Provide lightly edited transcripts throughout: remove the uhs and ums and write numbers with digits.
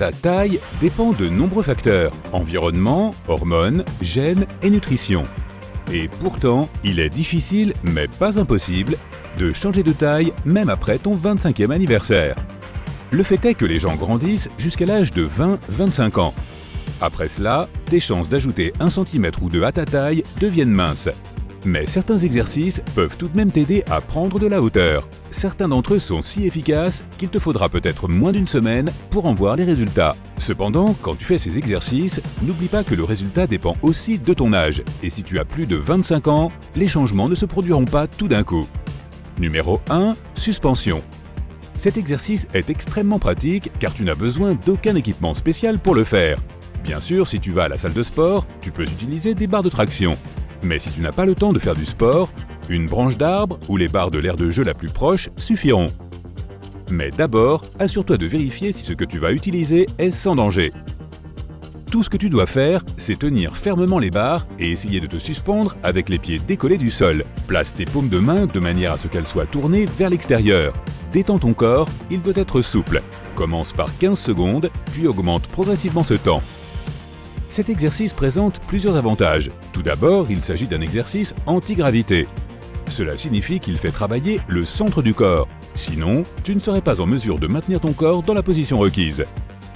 Ta taille dépend de nombreux facteurs, environnement, hormones, gènes et nutrition. Et pourtant, il est difficile, mais pas impossible, de changer de taille même après ton 25e anniversaire. Le fait est que les gens grandissent jusqu'à l'âge de 20-25 ans. Après cela, tes chances d'ajouter 1 cm ou 2 à ta taille deviennent minces. Mais certains exercices peuvent tout de même t'aider à prendre de la hauteur. Certains d'entre eux sont si efficaces qu'il te faudra peut-être moins d'une semaine pour en voir les résultats. Cependant, quand tu fais ces exercices, n'oublie pas que le résultat dépend aussi de ton âge. Et si tu as plus de 25 ans, les changements ne se produiront pas tout d'un coup. Numéro 1. Suspension. Cet exercice est extrêmement pratique car tu n'as besoin d'aucun équipement spécial pour le faire. Bien sûr, si tu vas à la salle de sport, tu peux utiliser des barres de traction. Mais si tu n'as pas le temps de faire du sport, une branche d'arbre ou les barres de l'aire de jeu la plus proche suffiront. Mais d'abord, assure-toi de vérifier si ce que tu vas utiliser est sans danger. Tout ce que tu dois faire, c'est tenir fermement les barres et essayer de te suspendre avec les pieds décollés du sol. Place tes paumes de main de manière à ce qu'elles soient tournées vers l'extérieur. Détends ton corps, il doit être souple. Commence par 15 secondes, puis augmente progressivement ce temps. Cet exercice présente plusieurs avantages. Tout d'abord, il s'agit d'un exercice anti-gravité. Cela signifie qu'il fait travailler le centre du corps. Sinon, tu ne serais pas en mesure de maintenir ton corps dans la position requise.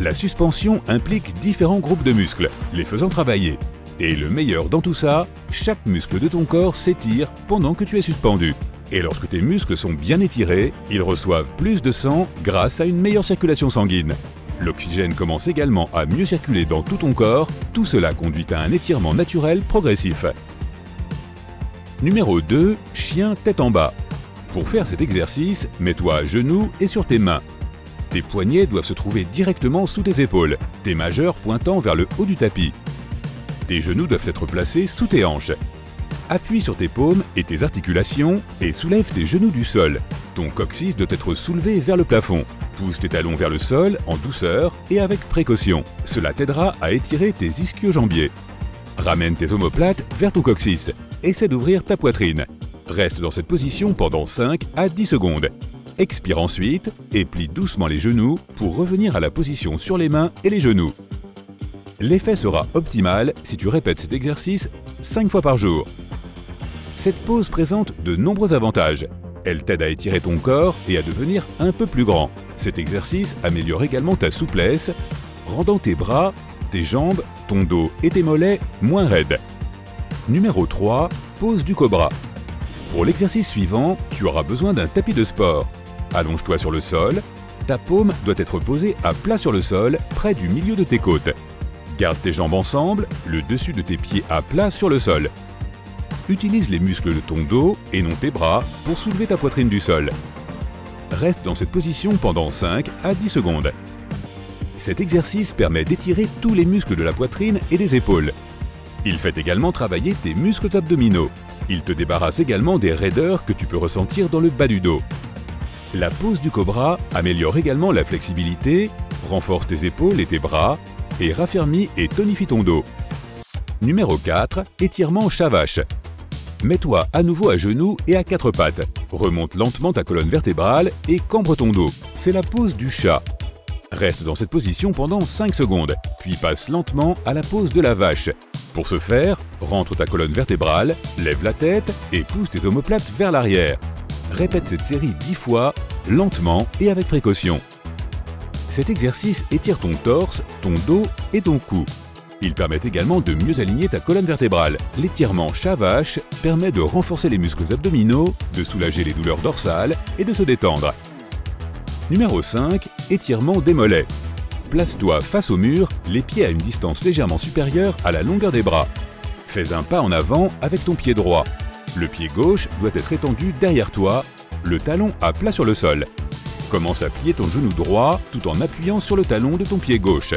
La suspension implique différents groupes de muscles, les faisant travailler. Et le meilleur dans tout ça, chaque muscle de ton corps s'étire pendant que tu es suspendu. Et lorsque tes muscles sont bien étirés, ils reçoivent plus de sang grâce à une meilleure circulation sanguine. L'oxygène commence également à mieux circuler dans tout ton corps, tout cela conduit à un étirement naturel progressif. Numéro 2. Chien tête en bas. Pour faire cet exercice, mets-toi à genoux et sur tes mains. Tes poignets doivent se trouver directement sous tes épaules, tes majeurs pointant vers le haut du tapis. Tes genoux doivent être placés sous tes hanches. Appuie sur tes paumes et tes articulations et soulève tes genoux du sol. Ton coccyx doit être soulevé vers le plafond. Pousse tes talons vers le sol en douceur et avec précaution. Cela t'aidera à étirer tes ischio-jambiers. Ramène tes omoplates vers ton coccyx. Essaie d'ouvrir ta poitrine. Reste dans cette position pendant 5 à 10 secondes. Expire ensuite et plie doucement les genoux pour revenir à la position sur les mains et les genoux. L'effet sera optimal si tu répètes cet exercice 5 fois par jour. Cette pose présente de nombreux avantages. Elle t'aide à étirer ton corps et à devenir un peu plus grand. Cet exercice améliore également ta souplesse, rendant tes bras, tes jambes, ton dos et tes mollets moins raides. Numéro 3. Pose du cobra. Pour l'exercice suivant, tu auras besoin d'un tapis de sport. Allonge-toi sur le sol. Ta paume doit être posée à plat sur le sol, près du milieu de tes côtes. Garde tes jambes ensemble, le dessus de tes pieds à plat sur le sol. Utilise les muscles de ton dos et non tes bras pour soulever ta poitrine du sol. Reste dans cette position pendant 5 à 10 secondes. Cet exercice permet d'étirer tous les muscles de la poitrine et des épaules. Il fait également travailler tes muscles abdominaux. Il te débarrasse également des raideurs que tu peux ressentir dans le bas du dos. La pose du cobra améliore également la flexibilité, renforce tes épaules et tes bras et raffermit et tonifie ton dos. Numéro 4. Étirement chat-vache. Mets-toi à nouveau à genoux et à 4 pattes. Remonte lentement ta colonne vertébrale et cambre ton dos. C'est la pose du chat. Reste dans cette position pendant 5 secondes, puis passe lentement à la pose de la vache. Pour ce faire, rentre ta colonne vertébrale, lève la tête et pousse tes omoplates vers l'arrière. Répète cette série 10 fois, lentement et avec précaution. Cet exercice étire ton torse, ton dos et ton cou. Il permet également de mieux aligner ta colonne vertébrale. L'étirement chat-vache permet de renforcer les muscles abdominaux, de soulager les douleurs dorsales et de se détendre. Numéro 5. Étirement des mollets. Place-toi face au mur, les pieds à une distance légèrement supérieure à la longueur des bras. Fais un pas en avant avec ton pied droit. Le pied gauche doit être étendu derrière toi, le talon à plat sur le sol. Commence à plier ton genou droit tout en appuyant sur le talon de ton pied gauche.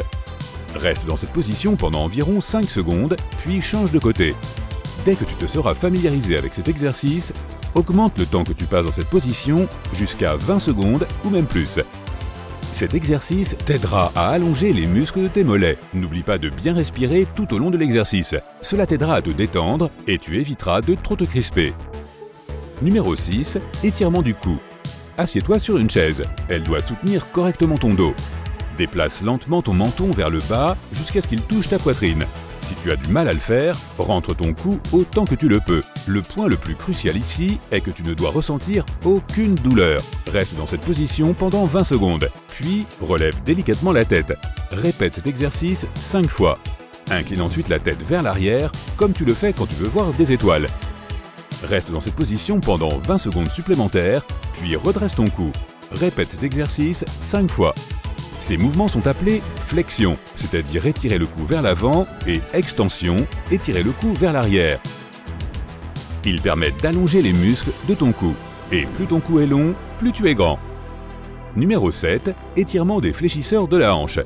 Reste dans cette position pendant environ 5 secondes, puis change de côté. Dès que tu te seras familiarisé avec cet exercice, augmente le temps que tu passes dans cette position jusqu'à 20 secondes ou même plus. Cet exercice t'aidera à allonger les muscles de tes mollets. N'oublie pas de bien respirer tout au long de l'exercice. Cela t'aidera à te détendre et tu éviteras de trop te crisper. Numéro 6. Étirement du cou. Assieds-toi sur une chaise. Elle doit soutenir correctement ton dos. Déplace lentement ton menton vers le bas jusqu'à ce qu'il touche ta poitrine. Si tu as du mal à le faire, rentre ton cou autant que tu le peux. Le point le plus crucial ici est que tu ne dois ressentir aucune douleur. Reste dans cette position pendant 20 secondes, puis relève délicatement la tête. Répète cet exercice 5 fois. Incline ensuite la tête vers l'arrière, comme tu le fais quand tu veux voir des étoiles. Reste dans cette position pendant 20 secondes supplémentaires, puis redresse ton cou. Répète cet exercice 5 fois. Ces mouvements sont appelés flexion, c'est-à-dire étirer le cou vers l'avant, et extension, étirer le cou vers l'arrière. Ils permettent d'allonger les muscles de ton cou. Et plus ton cou est long, plus tu es grand. Numéro 7. Étirement des fléchisseurs de la hanche.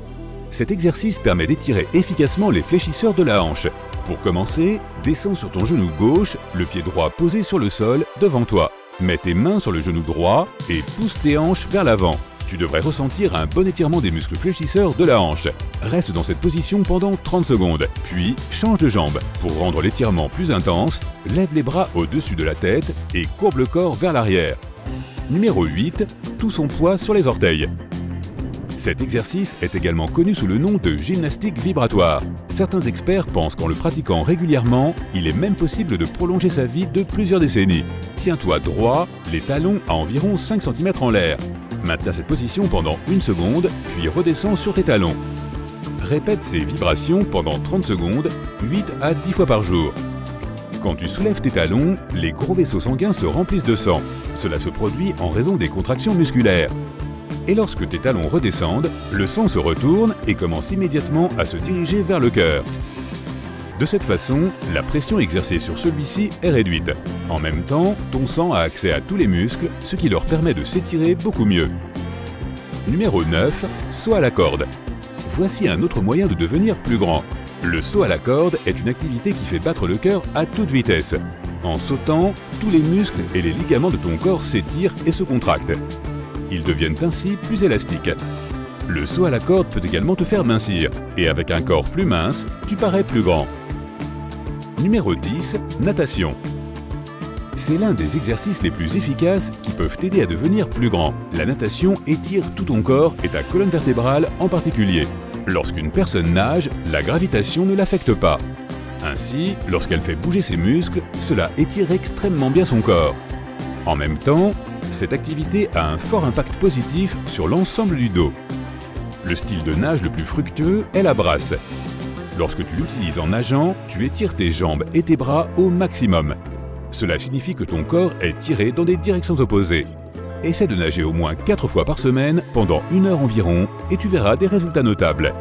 Cet exercice permet d'étirer efficacement les fléchisseurs de la hanche. Pour commencer, descends sur ton genou gauche, le pied droit posé sur le sol devant toi. Mets tes mains sur le genou droit et pousse tes hanches vers l'avant. Tu devrais ressentir un bon étirement des muscles fléchisseurs de la hanche. Reste dans cette position pendant 30 secondes, puis change de jambe. Pour rendre l'étirement plus intense, lève les bras au-dessus de la tête et courbe le corps vers l'arrière. Numéro 8. Tout son poids sur les orteils. Cet exercice est également connu sous le nom de gymnastique vibratoire. Certains experts pensent qu'en le pratiquant régulièrement, il est même possible de prolonger sa vie de plusieurs décennies. Tiens-toi droit, les talons à environ 5 cm en l'air. Maintiens cette position pendant 1 seconde, puis redescends sur tes talons. Répète ces vibrations pendant 30 secondes, 8 à 10 fois par jour. Quand tu soulèves tes talons, les gros vaisseaux sanguins se remplissent de sang. Cela se produit en raison des contractions musculaires. Et lorsque tes talons redescendent, le sang se retourne et commence immédiatement à se diriger vers le cœur. De cette façon, la pression exercée sur celui-ci est réduite. En même temps, ton sang a accès à tous les muscles, ce qui leur permet de s'étirer beaucoup mieux. Numéro 9. Saut à la corde. Voici un autre moyen de devenir plus grand. Le saut à la corde est une activité qui fait battre le cœur à toute vitesse. En sautant, tous les muscles et les ligaments de ton corps s'étirent et se contractent. Ils deviennent ainsi plus élastiques. Le saut à la corde peut également te faire mincir, et avec un corps plus mince, tu parais plus grand. Numéro 10. Natation. C'est l'un des exercices les plus efficaces qui peuvent t'aider à devenir plus grand. La natation étire tout ton corps et ta colonne vertébrale en particulier. Lorsqu'une personne nage, la gravitation ne l'affecte pas. Ainsi, lorsqu'elle fait bouger ses muscles, cela étire extrêmement bien son corps. En même temps, cette activité a un fort impact positif sur l'ensemble du dos. Le style de nage le plus fructueux est la brasse. Lorsque tu l'utilises en nageant, tu étires tes jambes et tes bras au maximum. Cela signifie que ton corps est tiré dans des directions opposées. Essaie de nager au moins 4 fois par semaine pendant 1 heure environ et tu verras des résultats notables.